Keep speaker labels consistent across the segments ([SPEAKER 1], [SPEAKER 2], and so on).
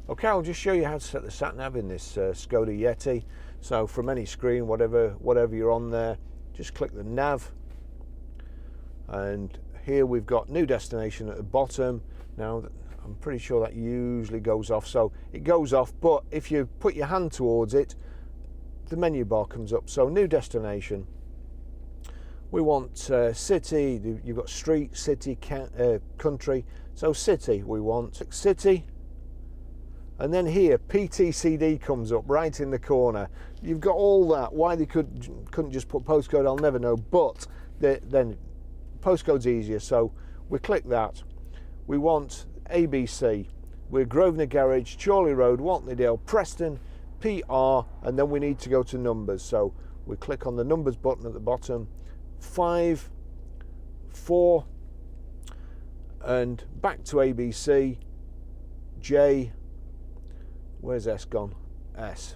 [SPEAKER 1] Okay, I'll just show you how to set the sat-nav in this SKODA Yeti. So from any screen, whatever you're on there, just click the nav. And here we've got new destination at the bottom. Now, I'm pretty sure that usually goes off. So it goes off, but if you put your hand towards it, the menu bar comes up. So new destination. We want city, you've got street, city, country. So city, we want city. And then here, PTCD comes up right in the corner. You've got all that. Why they couldn't just put postcode, I'll never know. But then postcode's easier, so we click that. We want ABC. We're Grosvenor Garage, Chorley Road, Wantleydale, Preston, PR, and then we need to go to numbers. So we click on the numbers button at the bottom. 5, 4, and back to ABC, J. Where's S gone? S.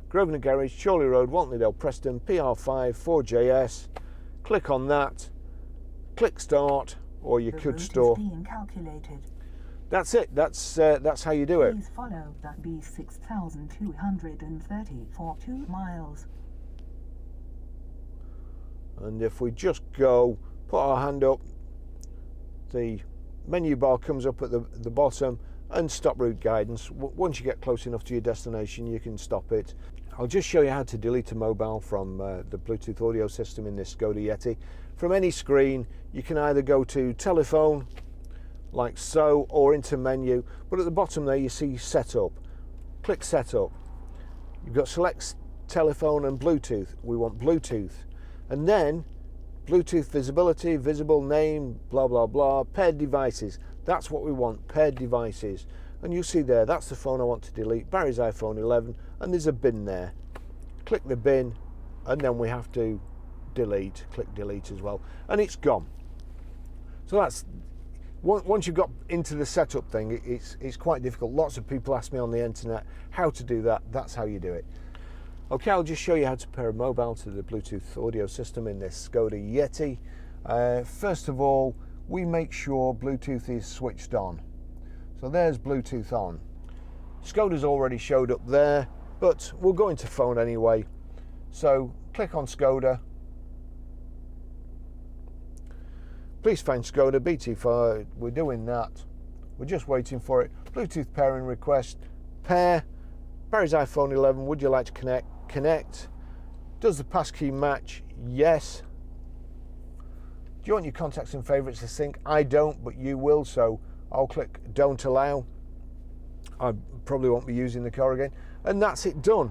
[SPEAKER 1] Grosvenor Garage, Chorley Road, Wantleydale, Preston, PR5, 4JS. Click on that. Click start, or you could store.
[SPEAKER 2] Being calculated.
[SPEAKER 1] That's it. That's how you do it.
[SPEAKER 2] Please follow that be 6,230 for 2 miles.
[SPEAKER 1] And if we just go, put our hand up, the menu bar comes up at the bottom, and stop route guidance. Once you get close enough to your destination, you can stop it. I'll just show you how to delete a mobile from the Bluetooth audio system in this SKODA Yeti. From any screen, you can either go to telephone, like so, or into menu. But at the bottom there, you see setup. Click setup. You've got select telephone and Bluetooth. We want Bluetooth. And then Bluetooth visibility, visible name, blah, blah, blah, paired devices. That's what we want, paired devices. And you see there, that's the phone I want to delete, Barry's iPhone 11, and there's a bin there. Click the bin, and then we have to delete, click delete as well, and it's gone. So that's, once you've got into the setup thing, it's quite difficult. Lots of people ask me on the internet how to do that. That's how you do it. Okay, I'll just show you how to pair a mobile to the Bluetooth audio system in this SKODA Yeti. First of all, we make sure Bluetooth is switched on. So there's Bluetooth on. SKODA's already showed up there, but we'll go into phone anyway. So click on SKODA. Please find SKODA BT4. We're doing that. We're just waiting for it. Bluetooth pairing request. Pair. Barry's iPhone 11. Would you like to connect? Connect. Does the passkey match? Yes. Do you want your contacts and favourites to sync? I don't, but you will, so I'll click don't allow. I probably won't be using the car again. And that's it done.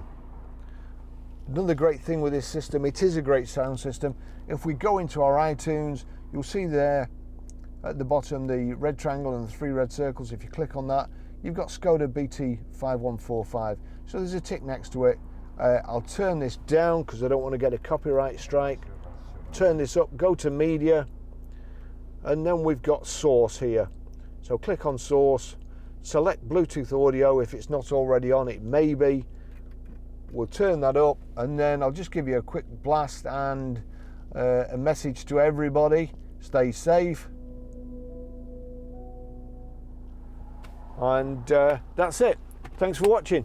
[SPEAKER 1] Another great thing with this system, it is a great sound system. If we go into our iTunes, you'll see there at the bottom the red triangle and the 3 red circles. If you click on that, you've got SKODA BT5145. So there's a tick next to it. I'll turn this down because I don't want to get a copyright strike. Turn this up, go to media, and then we've got source here. So click on source, select Bluetooth audio. If it's not already on, it may be. We'll turn that up, and then I'll just give you a quick blast and a message to everybody. Stay safe. And that's it. Thanks for watching.